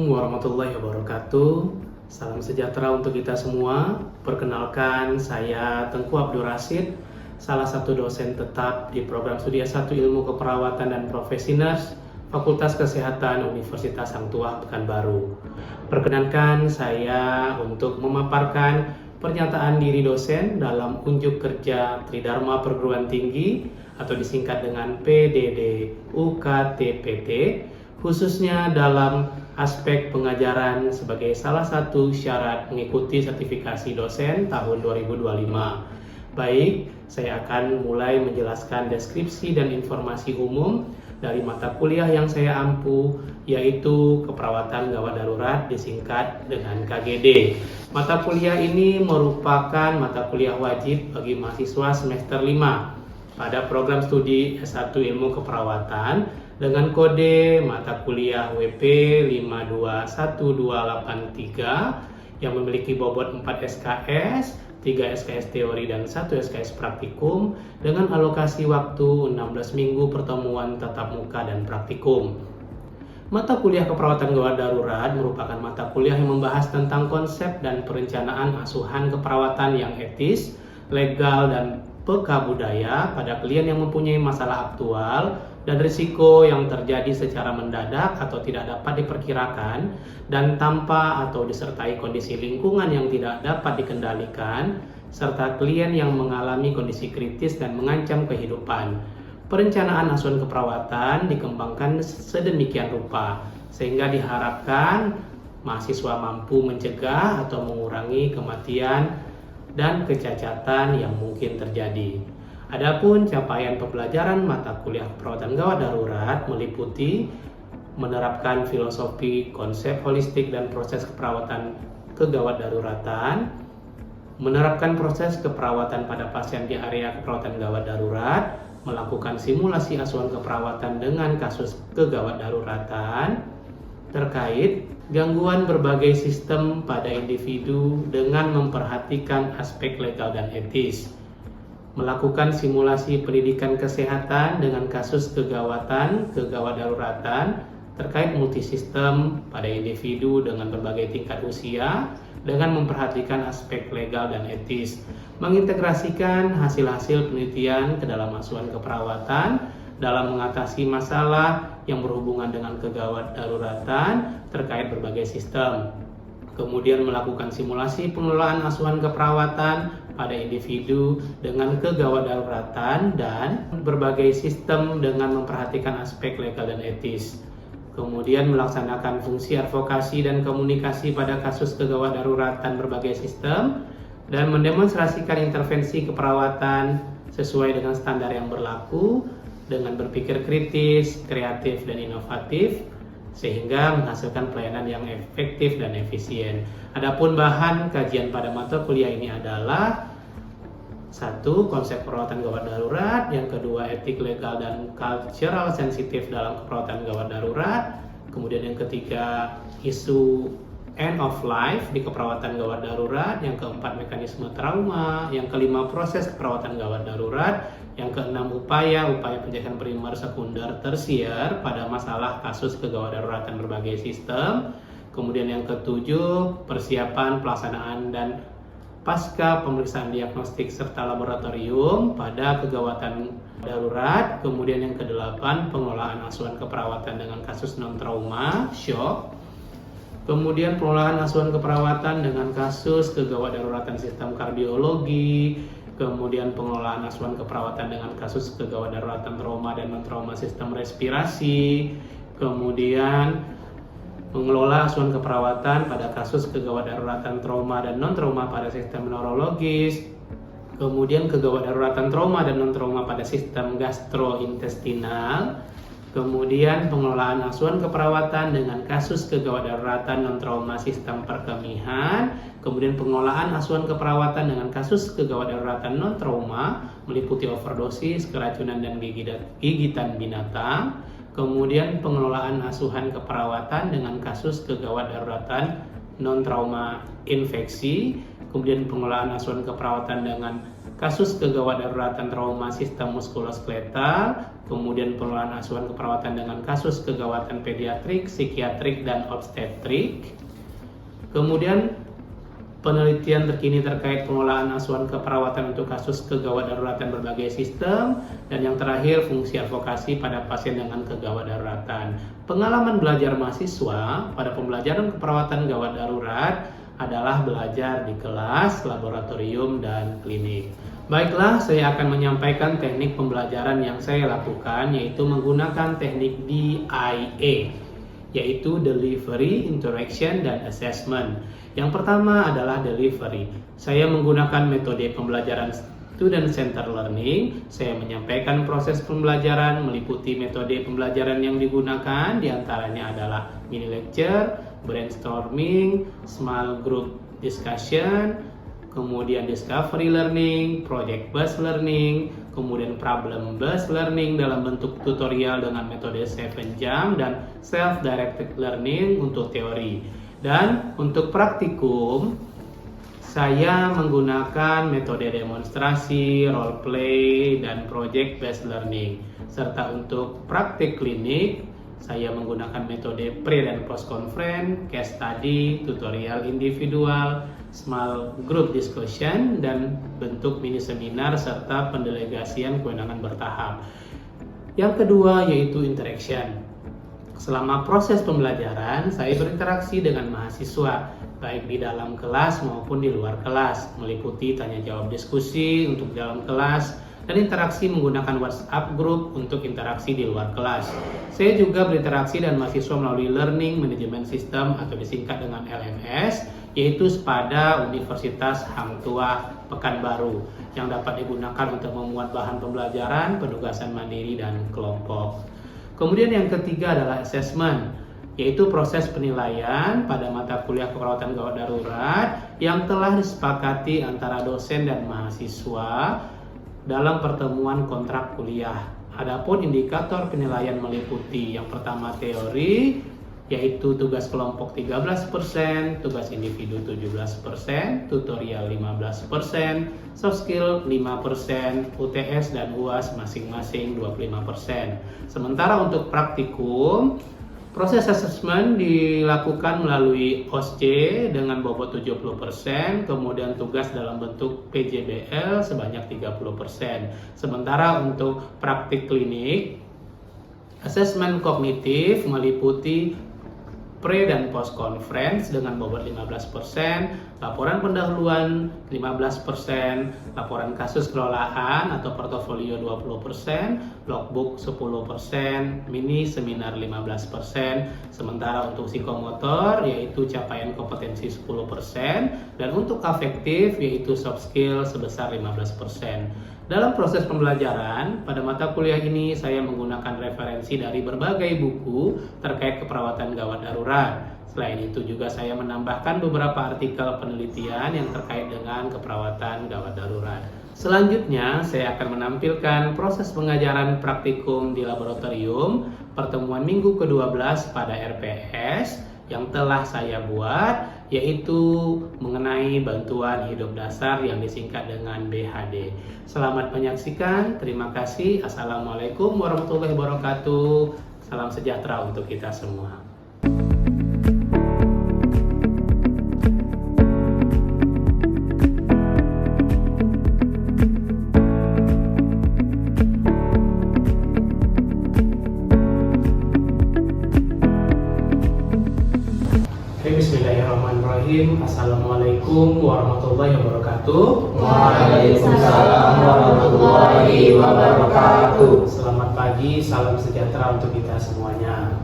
Assalamualaikum warahmatullahi wabarakatuh. Salam sejahtera untuk kita semua. Perkenalkan, saya Tengku Abdul Rashid, salah satu dosen tetap di program studi S1 Ilmu Keperawatan dan Profesi Nurse, Fakultas Kesehatan Universitas Hang Tuah Pekanbaru. Perkenankan saya untuk memaparkan pernyataan diri dosen dalam unjuk kerja Tridharma Perguruan Tinggi atau disingkat dengan PDD UKTPT, khususnya dalam aspek pengajaran sebagai salah satu syarat mengikuti sertifikasi dosen tahun 2025. Baik, saya akan mulai menjelaskan deskripsi dan informasi umum dari mata kuliah yang saya ampu, yaitu Keperawatan Gawat Darurat disingkat dengan KGD. Mata kuliah ini merupakan mata kuliah wajib bagi mahasiswa semester 5 pada program studi S1 Ilmu Keperawatan dengan kode mata kuliah WP 521283 yang memiliki bobot 4 SKS, 3 SKS teori dan 1 SKS praktikum dengan alokasi waktu 16 minggu pertemuan tatap muka dan praktikum. Mata kuliah Keperawatan Gawat Darurat merupakan mata kuliah yang membahas tentang konsep dan perencanaan asuhan keperawatan yang etis, legal, dan peka budaya pada klien yang mempunyai masalah aktual dan risiko yang terjadi secara mendadak atau tidak dapat diperkirakan dan tanpa atau disertai kondisi lingkungan yang tidak dapat dikendalikan serta klien yang mengalami kondisi kritis dan mengancam kehidupan. Perencanaan asuhan keperawatan dikembangkan sedemikian rupa sehingga diharapkan mahasiswa mampu mencegah atau mengurangi kematian dan kecacatan yang mungkin terjadi. Adapun capaian pembelajaran mata kuliah Keperawatan Gawat Darurat meliputi menerapkan filosofi konsep holistik dan proses keperawatan kegawat daruratan, menerapkan proses keperawatan pada pasien di area keperawatan gawat darurat, melakukan simulasi asuhan keperawatan dengan kasus kegawat daruratan terkait gangguan berbagai sistem pada individu dengan memperhatikan aspek legal dan etis, melakukan simulasi pendidikan kesehatan dengan kasus kegawat daruratan terkait multisistem pada individu dengan berbagai tingkat usia dengan memperhatikan aspek legal dan etis, mengintegrasikan hasil-hasil penelitian ke dalam asuhan keperawatan dalam mengatasi masalah yang berhubungan dengan kegawat daruratan terkait berbagai sistem. Kemudian melakukan simulasi pengelolaan asuhan keperawatan pada individu dengan kegawat daruratan dan berbagai sistem dengan memperhatikan aspek legal dan etis. Kemudian melaksanakan fungsi advokasi dan komunikasi pada kasus kegawat daruratan berbagai sistem dan mendemonstrasikan intervensi keperawatan sesuai dengan standar yang berlaku dengan berpikir kritis, kreatif, dan inovatif sehingga menghasilkan pelayanan yang efektif dan efisien. Adapun bahan kajian pada mata kuliah ini adalah 1. Konsep perawatan gawat darurat, yang kedua etik legal dan cultural sensitif dalam keperawatan gawat darurat, kemudian yang ketiga isu end of life di keperawatan gawat darurat, yang keempat mekanisme trauma, yang kelima proses keperawatan gawat darurat, yang keenam upaya pencegahan primer, sekunder, tersier pada masalah kasus kegawat daruratan berbagai sistem, kemudian yang ketujuh persiapan pelaksanaan dan pasca pemeriksaan diagnostik serta laboratorium pada kegawatan darurat, kemudian yang kedelapan pengelolaan asuhan keperawatan dengan kasus non trauma, shock, kemudian pengelolaan asuhan keperawatan dengan kasus kegawat daruratan sistem kardiologi, kemudian pengelolaan asuhan keperawatan dengan kasus kegawat daruratan trauma dan non trauma sistem respirasi, kemudian mengelola asuhan keperawatan pada kasus kegawat daruratan trauma dan non-trauma pada sistem neurologis, kemudian kegawat daruratan trauma dan non-trauma pada sistem gastrointestinal, kemudian pengelolaan asuhan keperawatan dengan kasus kegawat daruratan non-trauma sistem perkemihan, kemudian pengelolaan asuhan keperawatan dengan kasus kegawat daruratan non-trauma meliputi overdosis, keracunan, dan gigitan binatang, kemudian pengelolaan asuhan keperawatan dengan kasus kegawat daruratan non-trauma infeksi, kemudian pengelolaan asuhan keperawatan dengan kasus kegawat daruratan trauma sistem muskuloskeletal, kemudian pengelolaan asuhan keperawatan dengan kasus kegawatan pediatrik, psikiatrik, dan obstetrik. Kemudian penelitian terkini terkait pengelolaan asuhan keperawatan untuk kasus kegawat daruratan berbagai sistem, dan yang terakhir fungsi advokasi pada pasien dengan kegawat daruratan. Pengalaman belajar mahasiswa pada pembelajaran keperawatan gawat darurat adalah belajar di kelas, laboratorium, dan klinik. Baiklah, saya akan menyampaikan teknik pembelajaran yang saya lakukan, yaitu menggunakan teknik DIA, yaitu Delivery, Interaction, dan Assessment. Yang pertama adalah delivery. Saya menggunakan metode pembelajaran Student Center Learning. Saya menyampaikan proses pembelajaran meliputi metode pembelajaran yang digunakan, diantaranya adalah mini lecture, brainstorming, small group discussion, kemudian discovery learning, project based learning, kemudian problem based learning dalam bentuk tutorial dengan metode 7 jam, dan self directed learning untuk teori. Dan untuk praktikum, saya menggunakan metode demonstrasi, role play, dan project based learning. Serta untuk praktik klinik, saya menggunakan metode pre dan post conference, case study, tutorial individual, small group discussion, dan bentuk mini seminar serta pendelegasian kewenangan bertahap. Yang kedua yaitu interaction. Selama proses pembelajaran, saya berinteraksi dengan mahasiswa, baik di dalam kelas maupun di luar kelas, meliputi tanya jawab diskusi untuk dalam kelas, dan interaksi menggunakan WhatsApp group untuk interaksi di luar kelas. Saya juga berinteraksi dengan mahasiswa melalui Learning Management System atau disingkat dengan LMS, yaitu pada Universitas Hang Tuah Pekanbaru, yang dapat digunakan untuk memuat bahan pembelajaran, penugasan mandiri, dan kelompok. Kemudian yang ketiga adalah assessment, yaitu proses penilaian pada mata kuliah keperawatan gawat darurat yang telah disepakati antara dosen dan mahasiswa dalam pertemuan kontrak kuliah. Adapun indikator penilaian meliputi yang pertama teori, yaitu tugas kelompok 13%, tugas individu 17%, tutorial 15%, soft skill 5%, UTS dan UAS masing-masing 25%. Sementara untuk praktikum, proses asesmen dilakukan melalui OSC dengan bobot 70%, kemudian tugas dalam bentuk PJBL sebanyak 30%. Sementara untuk praktik klinik, asesmen kognitif meliputi pre dan post conference dengan bobot 15%, laporan pendahuluan 15%, laporan kasus kelolaan atau portofolio 20%, logbook 10%, mini seminar 15%, sementara untuk psikomotor yaitu capaian kompetensi 10%, dan untuk afektif yaitu soft skill sebesar 15%. Dalam proses pembelajaran, pada mata kuliah ini saya menggunakan referensi dari berbagai buku terkait keperawatan gawat darurat. Selain itu juga saya menambahkan beberapa artikel penelitian yang terkait dengan keperawatan gawat darurat. Selanjutnya, saya akan menampilkan proses pengajaran praktikum di laboratorium pertemuan minggu ke-12 pada RPS yang telah saya buat, yaitu mengenai bantuan hidup dasar yang disingkat dengan BHD. Selamat menyaksikan, terima kasih. Assalamualaikum warahmatullahi wabarakatuh. Salam sejahtera untuk kita semua. Bismillahirrahmanirrahim. Assalamualaikum warahmatullahi wabarakatuh. Waalaikumsalam warahmatullahi wabarakatuh. Selamat pagi, salam sejahtera untuk kita semuanya.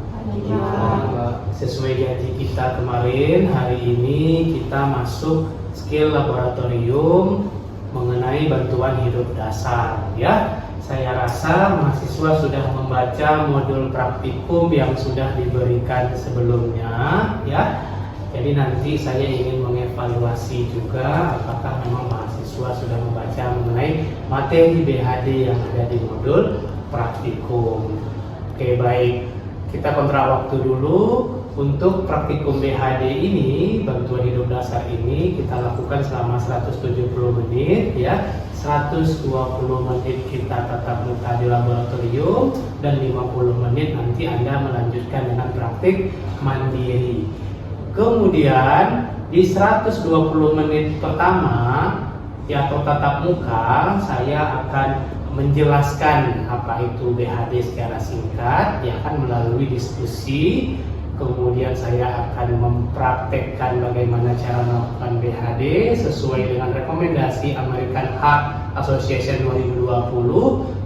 Sesuai janji kita kemarin, hari ini kita masuk skill laboratorium mengenai bantuan hidup dasar, ya. Saya rasa mahasiswa sudah membaca modul praktikum yang sudah diberikan sebelumnya, ya. Jadi nanti saya ingin mengevaluasi juga apakah memang mahasiswa sudah membaca mengenai materi BHD yang ada di modul praktikum. Oke, baik. Kita kontra waktu dulu. Untuk praktikum BHD ini, bantuan hidup dasar ini kita lakukan selama 170 menit, ya. 120 menit kita tatap muka di laboratorium dan 50 menit nanti Anda melanjutkan dengan praktik mandiri. Kemudian di 120 menit pertama ya atau tatap muka saya akan menjelaskan apa itu BHD secara singkat ya kan melalui diskusi. Kemudian saya akan mempraktekkan bagaimana cara melakukan BHD sesuai dengan rekomendasi American Heart Association 2020.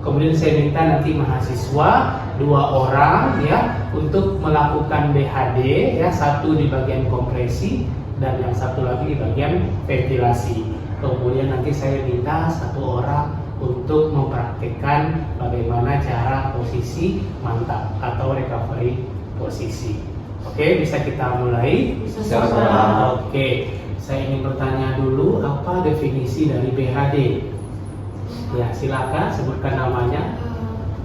Kemudian saya minta nanti mahasiswa 2 orang ya untuk melakukan BHD ya, satu di bagian kompresi dan yang satu lagi di bagian ventilasi. Kemudian nanti saya minta 1 orang untuk mempraktekkan bagaimana cara posisi mantap atau recovery posisi. Oke, bisa kita mulai? Bisa. Oke, saya ingin bertanya dulu apa definisi dari BHD? Ya, silakan sebutkan namanya.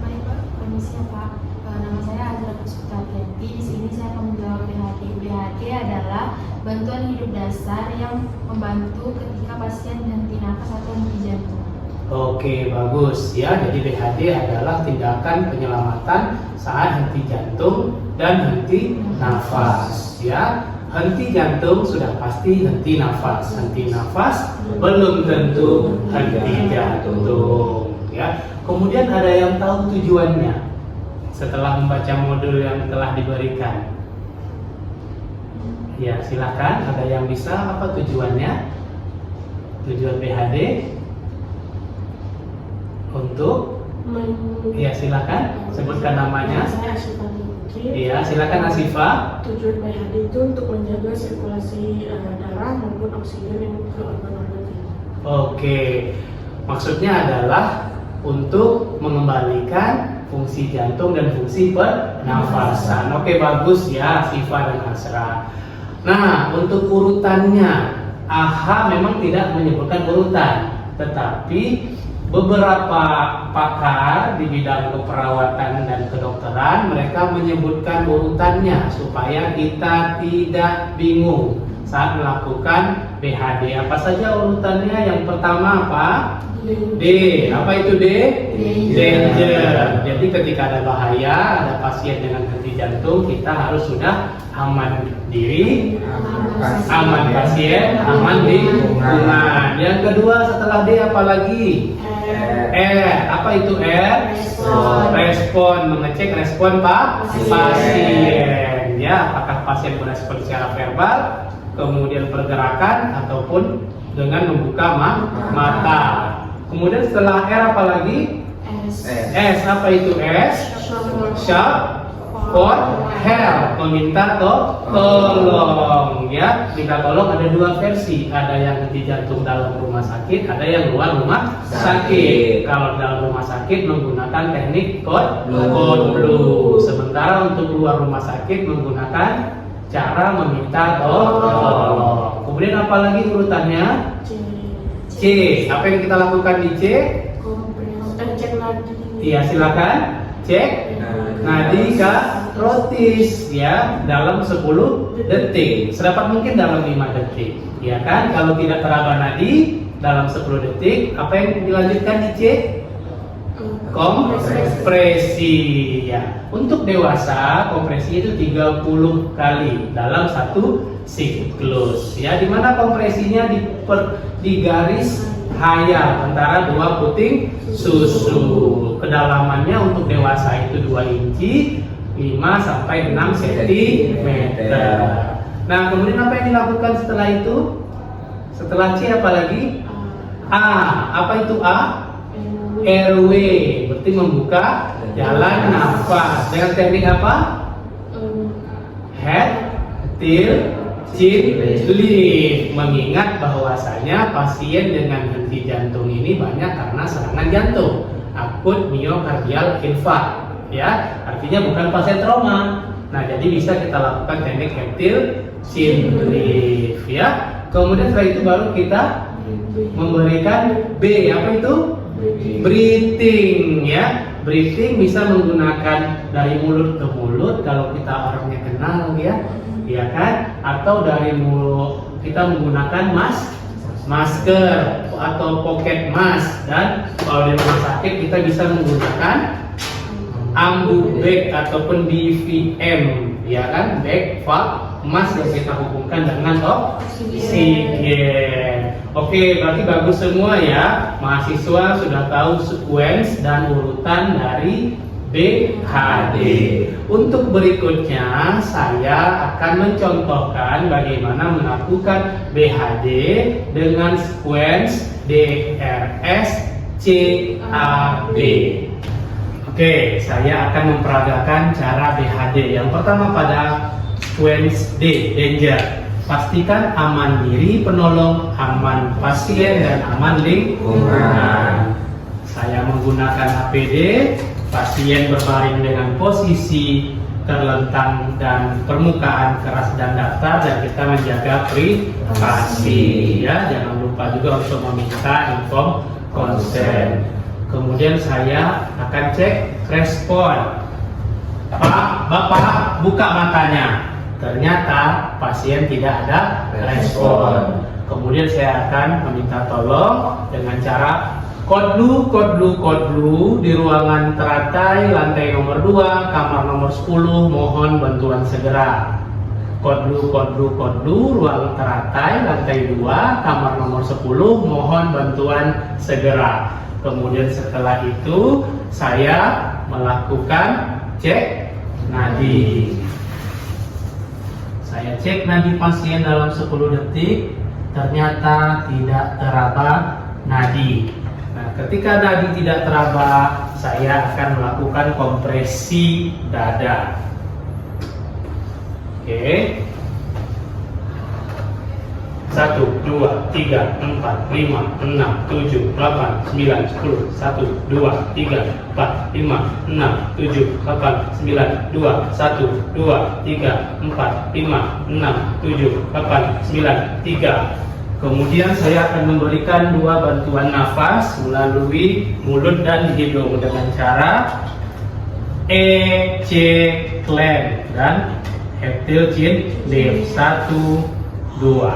Baik Pak, permisi ya Pak. Nama saya Azra Puspitavianti. Di sini saya akan menjawab BHD. BHD adalah bantuan hidup dasar yang membantu ketika pasien henti nafas atau henti jantung. Oke, bagus ya. Jadi BHD adalah tindakan penyelamatan saat henti jantung dan henti nafas ya. Henti jantung sudah pasti henti nafas. Henti nafas belum tentu henti jantung ya. Kemudian ada yang tahu tujuannya setelah membaca modul yang telah diberikan? Ya, silakan. Ada yang bisa apa tujuannya? Tujuan BHD untuk ya silakan sebutkan namanya. Saya Asifa Putri. Iya, silakan Asifa. Tujuan BHD itu untuk menjaga sirkulasi darah maupun oksigen yang ke organ-organ tubuh. Oke, maksudnya adalah untuk mengembalikan fungsi jantung dan fungsi pernafasan. Oke, bagus ya Asifa dan Asra. Nah, untuk urutannya, AHA memang tidak menyebutkan urutan, tetapi beberapa pakar di bidang keperawatan dan kedokteran mereka menyebutkan urutannya supaya kita tidak bingung saat melakukan BHD. Apa saja urutannya? Yang pertama apa? D. Apa itu D? Danger. Jadi ketika ada bahaya, ada pasien dengan henti jantung, kita harus sudah aman diri, aman pasien, aman lingkungan. Yang kedua setelah D apa lagi? R. Apa itu R? Respon. Mengecek respon pasien. Ya, apakah pasien merespon secara verbal, kemudian pergerakan ataupun dengan membuka mata. Kemudian setelah R apa lagi? S. Apa itu S? Short for help, meminta tolong ya. Minta tolong ada 2 versi, ada yang henti jantung dalam rumah sakit, ada yang luar rumah sakit. Kalau dalam rumah sakit menggunakan teknik code blue, sementara untuk luar rumah sakit menggunakan cara meminta tolong. Kemudian apa lagi urutannya? C. Apa yang kita lakukan di C? Cek nadi. Iya, silakan cek nadi karotis ya dalam 10 detik. Sedapat mungkin dalam 5 detik. Ya kan? Kalau tidak teraba nadi dalam 10 detik, apa yang dilanjutkan di C? Kompresi ya. Untuk dewasa kompresi itu 30 kali dalam 1 siklus ya. Di mana kompresinya di garis hayal antara 2 puting susu. Kedalamannya untuk dewasa itu 2 inci 5 sampai 6 cm. Nah, kemudian apa yang dilakukan setelah itu? Setelah C apa lagi? A. Apa itu A? RW, berarti membuka jalan nafas. Dengan teknik apa? Head, tail, chin, lift. Mengingat bahwasanya pasien dengan henti jantung ini banyak karena serangan jantung, akut miokardial infark. Ya, artinya bukan pasien trauma. Nah, jadi bisa kita lakukan teknik head, tail, chin, lift. Ya. Kemudian setelah itu baru kita memberikan B. Apa itu? Breathing ya. Breathing bisa menggunakan dari mulut ke mulut kalau kita orangnya kenal ya, ya kan? Atau dari mulut kita menggunakan masker atau pocket mask, dan kalau di rumah sakit kita bisa menggunakan ambu bag ataupun BVM, ya kan, bag mask yang kita hubungkan dengan oksigen. Oke, berarti bagus semua ya. Mahasiswa sudah tahu sequence dan urutan dari BHD. Untuk berikutnya saya akan mencontohkan bagaimana melakukan BHD dengan sequence DRS CAB. Oke, saya akan memperagakan cara BHD. Yang pertama pada sequence D, danger. Pastikan aman diri penolong, aman pasien, dan aman lingkungan. Saya menggunakan APD. Pasien berbaring dengan posisi terlentang dan permukaan keras dan datar, dan kita menjaga privasi. Ya, jangan lupa juga untuk meminta info konsen. Kemudian saya akan cek respon. Pak, Bapak buka matanya. Ternyata pasien tidak ada respon. Kemudian saya akan meminta tolong dengan cara kodlu di ruangan teratai lantai nomor 2 kamar nomor 10, mohon bantuan segera. Kodlu ruang teratai lantai 2 kamar nomor 10, mohon bantuan segera. Kemudian setelah itu saya melakukan cek nadi. Saya cek nadi pasien dalam 10 detik, ternyata tidak teraba nadi. Nah, ketika nadi tidak teraba, saya akan melakukan kompresi dada. Oke. 1, 2, 3, 4, 5, 6, 7, 8, 9, 10. 1, 2, 3, 4, 5, 6, 7, 8, 9, 2, 1, 2, 3, 4, 5, 6, 7, 8, 9, 3. Kemudian saya akan memberikan 2 bantuan nafas melalui mulut dan hidung dengan cara EC clamp dan heptil chin lift. 1, 2.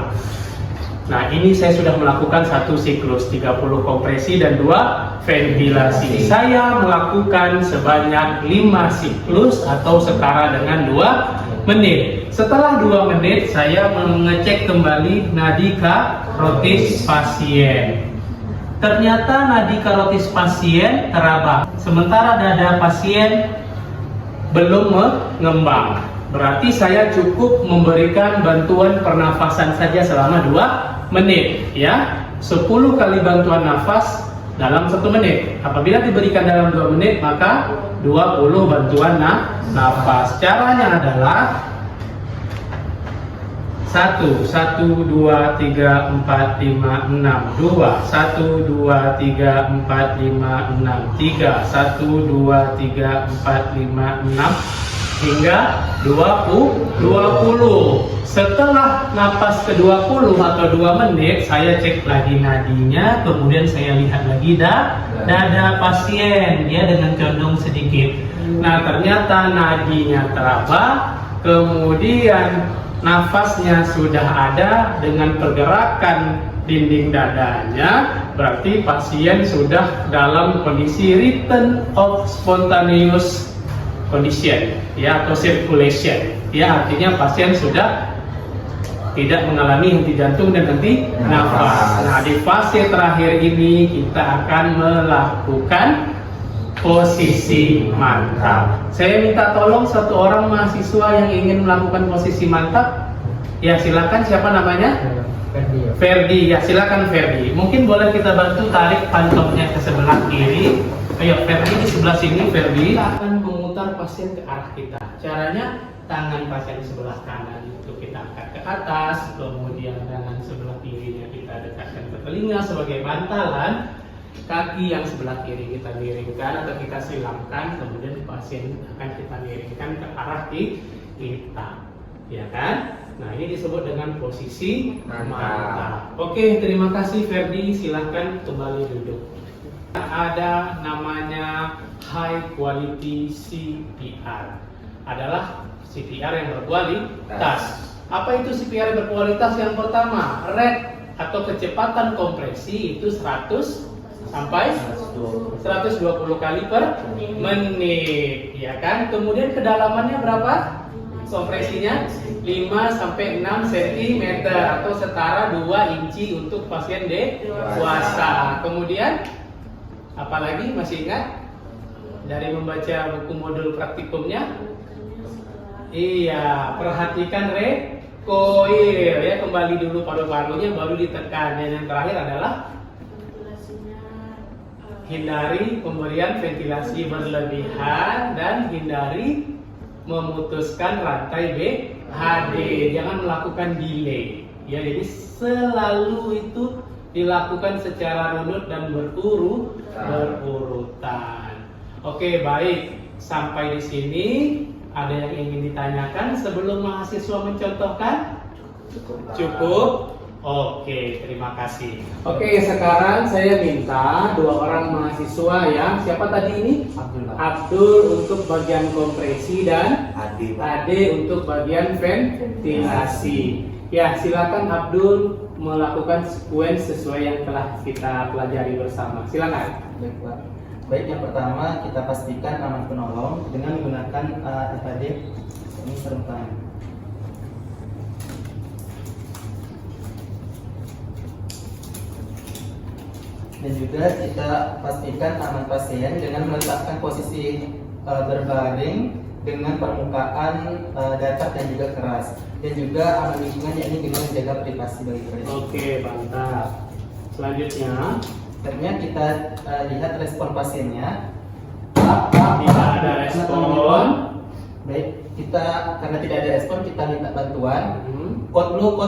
Nah, ini saya sudah melakukan 1 siklus 30 kompresi dan 2 ventilasi. Saya melakukan sebanyak 5 siklus atau setara dengan 2 menit. Setelah 2 menit saya mengecek kembali nadi karotis pasien. Ternyata nadi karotis pasien teraba, sementara dada pasien belum mengembang. Berarti saya cukup memberikan bantuan pernafasan saja selama 2 menit, ya. 10 kali bantuan nafas dalam 1 menit. Apabila diberikan dalam 2 menit, maka 20 bantuan nafas. Caranya adalah 1, 1, 2, 3, 4, 5, 6, 2, 1, 2, 3, 4, 5, 6, 3, 1, 2, 3, 4, 5, 6, hingga 20. Setelah napas ke-20 atau 2 menit, saya cek lagi nadinya, kemudian saya lihat lagi dada pasien, dia dengan condong sedikit. Nah, ternyata nadinya teraba, kemudian nafasnya sudah ada dengan pergerakan dinding dadanya, berarti pasien sudah dalam kondisi return of spontaneous condition, ya, atau circulation, ya, artinya pasien sudah tidak mengalami henti jantung dan henti nafas. Nah, di fase terakhir ini kita akan melakukan posisi mantap. Saya minta tolong 1 orang mahasiswa yang ingin melakukan posisi mantap. Ya, silakan, siapa namanya? Ferdi. Ya, silakan Ferdi. Mungkin boleh kita bantu tarik pantofnya ke sebelah kiri. Ayo Ferdi, di sebelah sini Ferdi. Kita akan memutar pasien ke arah kita. Caranya tangan pasien sebelah kanan itu kita angkat ke atas, kemudian tangan sebelah kirinya kita dekatkan ke telinga sebagai bantalan. Kaki yang sebelah kiri kita miringkan atau kita silangkan, kemudian pasien akan kita miringkan ke arah kita, ya kan? Nah, ini disebut dengan posisi mantap. Oke, terima kasih Ferdi, silahkan kembali duduk. Ada namanya high quality CPR, adalah CPR yang berkualitas. Apa itu CPR yang berkualitas? Yang pertama, red atau kecepatan kompresi itu 100 sampai 120 kali per menit, ya kan? Kemudian kedalamannya berapa? Kompresinya 5 sampai 6 cm atau setara 2 inci untuk pasien dewasa. Kemudian apalagi masih ingat dari membaca buku modul praktikumnya? Iya, perhatikan recoil ya, kembali dulu paru-parunya baru ditekan. Dan yang terakhir adalah hindari pemberian ventilasi berlebihan dan hindari memutuskan rantai BHD. Jangan melakukan delay. Ya, jadi selalu itu dilakukan secara runut dan berurutan. Oke, baik. Sampai di sini ada yang ingin ditanyakan sebelum mahasiswa mencontohkan? Cukup? Oke, terima kasih. Oke, sekarang saya minta 2 orang mahasiswa ya. Siapa tadi ini? Abdul untuk bagian kompresi dan Ade untuk bagian ventilasi. Ya, silakan Abdul melakukan sequence sesuai yang telah kita pelajari bersama. Silakan. Baik, yang pertama kita pastikan aman penolong dengan menggunakan FAD ini serentak. Dan juga kita pastikan aman pasien dengan meletakkan posisi berbaring dengan permukaan datar dan juga keras, dan juga aman lingkungan, yakni dengan menjaga privasi bagi pasien. Oke, mantap. Selanjutnya kita lihat respon pasiennya. tidak ada respon. Baik, kita karena tidak ada respon kita minta bantuan. Kodlu,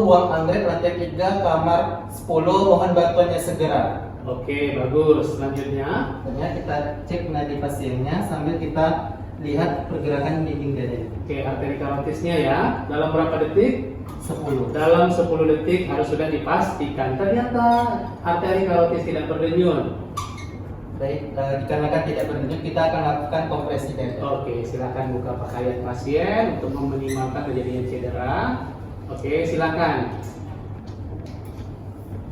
ruang anggrek lantai 3 kamar 10, mohon bantuannya segera. Oke, bagus. Selanjutnya Kita cek nadi pasiennya sambil kita lihat pergerakan dinding dada. oke, arteri karotisnya ya. Dalam berapa detik? 10. Dalam 10 detik harus sudah dipastikan. Ternyata arteri karotis tidak berdenyut. Baik, dikarenakan tidak berdenyut, kita akan lakukan kompresi dada. Oke, silakan buka pakaian pasien untuk meminimalkan terjadinya cedera. Oke, silakan.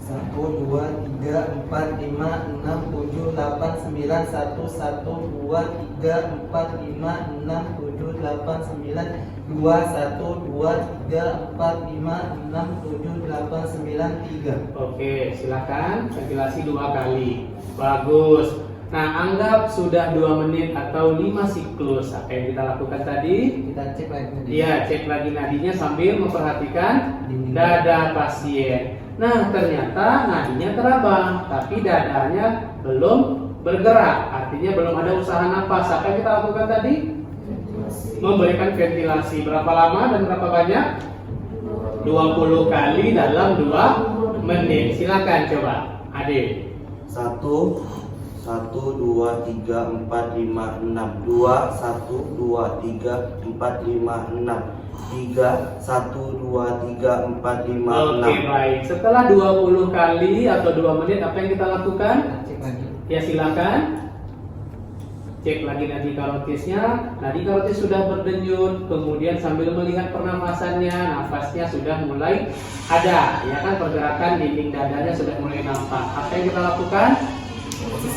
1, 2, 3, 4, 5, 6, 7, 8, 9, 1, 1, 2, 3, 4, 5, 6, 7, 8, 9, 2, 1, 2, 3, 4, 5, 6, 7, 8, 9, 3. Oke, silakan ventilasi 2 kali. Bagus. Nah, anggap sudah 2 menit atau 5 siklus. Apa yang kita lakukan tadi? Kita cek lagi. Iya, cek lagi nadinya sambil memperhatikan dada pasien. Nah, ternyata nadinya terabang, tapi dadanya belum bergerak. Artinya belum ada usaha napas. Apa yang kita lakukan tadi? Memberikan ventilasi. Berapa lama dan berapa banyak? 20 kali dalam 2 menit. Silakan coba, Ade. 1, 2, 3, 4, 5, 6. 2, 1, 2, 3, 4, 5, 6. 3, 1, 2, 3, 4, 5, 6. Oke, baik. Setelah 20 kali atau 2 menit, apa yang kita lakukan? Cek lagi. Ya, silakan. Cek lagi nadi karotisnya. Nadi karotis sudah berdenyut. Kemudian sambil melihat pernafasannya, nafasnya sudah mulai ada. Ya kan, pergerakan dinding dadanya sudah mulai nampak. Apa yang kita lakukan?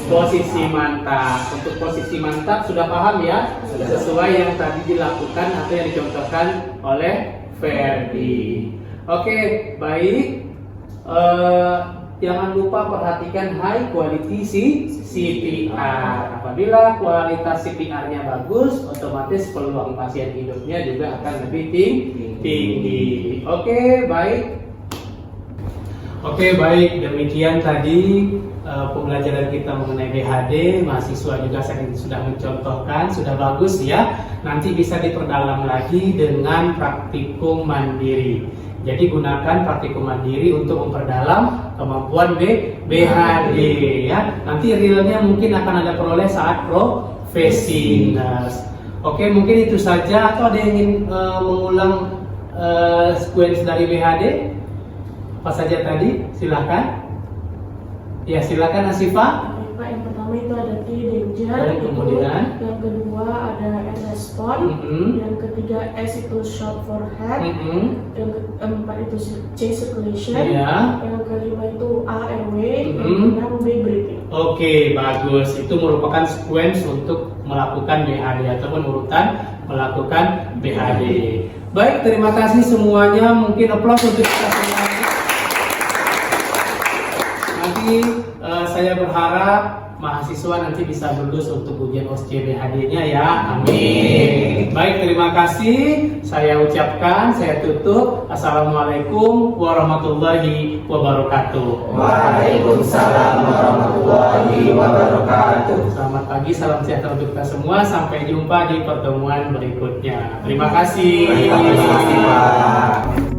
Posisi mantap. Untuk posisi mantap sudah paham ya? Sesuai yang tadi dilakukan atau yang dicontohkan oleh Ferdi. Oke, baik. Jangan lupa perhatikan high quality CPR. Apabila kualitas CPR-nya bagus, otomatis peluang pasien hidupnya juga akan lebih tinggi. Oke, baik. Oke, baik. Demikian tadi pembelajaran kita mengenai BHD. Mahasiswa juga sudah mencontohkan, sudah bagus ya. Nanti bisa diperdalam lagi dengan praktikum mandiri. Jadi gunakan praktikum mandiri untuk memperdalam kemampuan BHD ya. Nanti realnya mungkin akan ada peroleh saat profesional. Oke, mungkin itu saja, atau ada yang ingin mengulang sequence dari BHD? Apa saja tadi? Silakan. Ya, silakan Asifa. Pak, yang pertama itu ada T danger, Kemudian yang kedua ada RSP, respond. Mm-mm. Yang ketiga S itu short for head. Mm-mm. Yang keempat itu C circulation. Iya. Yang kelima itu A airway. Yang Mm-mm. keenam B breathing. Oke, bagus. Itu merupakan sequence untuk melakukan BHD ataupun urutan melakukan BHD. Baik, terima kasih semuanya. Mungkin aplaus untuk kita semuanya. Nanti saya berharap mahasiswa nanti bisa lulus untuk ujian OSCE BHD-nya ya. Amin. Baik, terima kasih. Saya ucapkan, saya tutup. Assalamualaikum warahmatullahi wabarakatuh. Waalaikumsalam warahmatullahi wabarakatuh. Selamat pagi, salam sejahtera untuk kita semua. Sampai jumpa di pertemuan berikutnya. Terima kasih. Terima kasih, Pak.